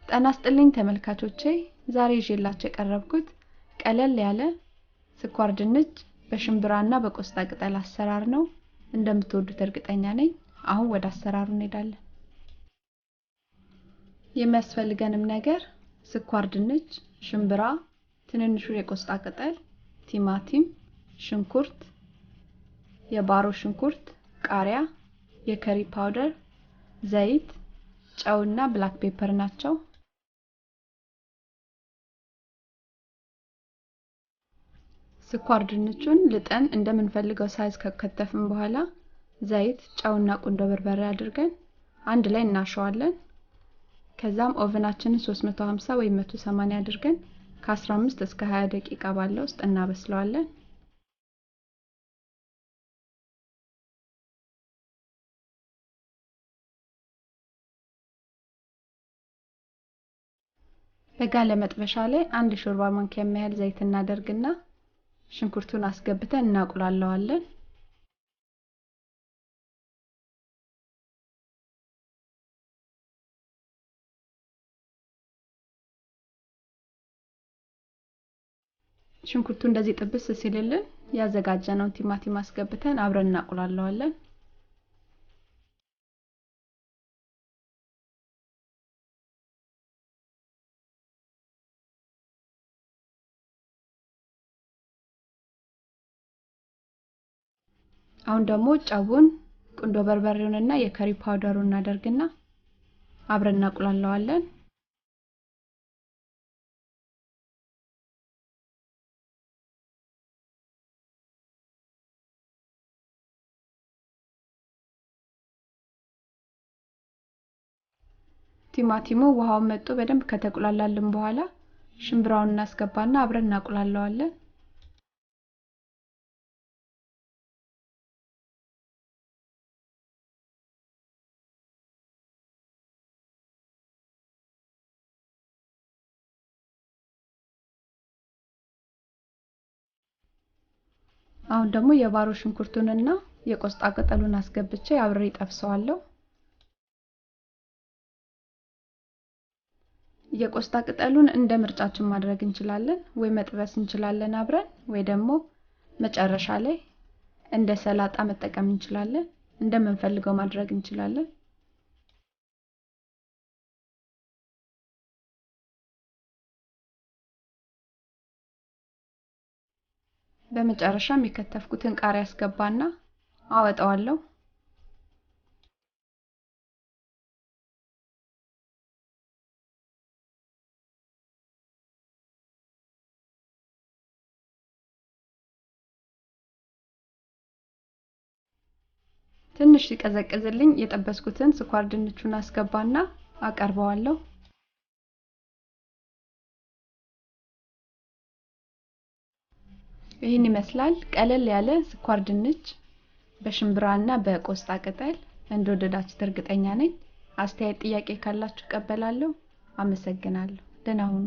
ጤና ይስጥልኝ ተመልካቾቼ ዛሬ ይዤላችሁ የቀረብኩት ቀለል ያለ ስኳርድንች በሽንብራና በቆስጣ ቅጠል አሰራር ነው እንደምትወዱት እርግጠኛ ነኝ አሁን ወደ አሰራሩ እንሄዳለን የሚያስፈልገንም ነገር ስኳርድንች ሽንብራ ትንንሹ የቆስጣ ቅጠል ቲማቲም ሽንኩርት የባሮ ሽንኩርት ቃሪያ የከሪ ፓውደር ዘይት ጨውና ብላክ ፔፐር ናቸው ስኳርድንቹን ልጠን እንደምንፈልገው ሳይዝ ከከተፍን በኋላ ዘይት ጨውና ቁንዶ በርበሬ አድርገን አንድ ላይ እናሸዋለን ከዛም ኦቨናችንን 350 ወይ 180 አድርገን ከ15 እስከ 20 ደቂቃ ባለው ውስጥ እናበስለዋለን በጋለ መጥበሻ ላይ አንድ ሾርባ ማንኪያ የሚያህል ዘይት እናደርግና ሽንኩርቱን አስገብተን እናቁላለዋለን ሽንኩርቱ እንደዚህ ጥብስ ሲልልን ያዘጋጀነው ቲማቲም አስገብተን አብረን እናቁላለዋለን አሁን ደግሞ ጨውን ቁንዶ በርበሬውንና የከሪ ፓውደሩን እናደርግና አብረን እናቁላለዋለን ቲማቲሙ ውሃው መጥቶ በደንብ ከተቁላላልን በኋላ ሽንብራውን እናስገባና አብረን እናቁላለዋለን አሁን ደግሞ የባሮ ሽንኩርቱንና የቆስጣ ቅጠሉን አስገብቼ አብሬ ጠብሰዋለሁ የቆስጣ ቅጠሉን እንደ ምርጫችን ማድረግ እንችላለን ወይ መጥበስ እንችላለን አብረን ወይ ደግሞ መጨረሻ ላይ እንደ ሰላጣ መጠቀም እንችላለን እንደምንፈልገው ማድረግ እንችላለን በመጨረሻም የከተፍኩትን ቃሪያ አስገባና አወጣዋለሁ ትንሽ ሲቀዘቅዝልኝ የጠበስኩትን ስኳርድንቹን አስገባና አቀርበዋለሁ ይሄን ይመስላል ቀለል ያለ ስኳርድንች በሽንብራና በቆስጣ ቅጠል እንደወደዳችሁት እርግጠኛ ነኝ አስተያየት ጥያቄ ካላችሁ ቀበላለሁ አመሰግናለሁ ደህና ሁኑ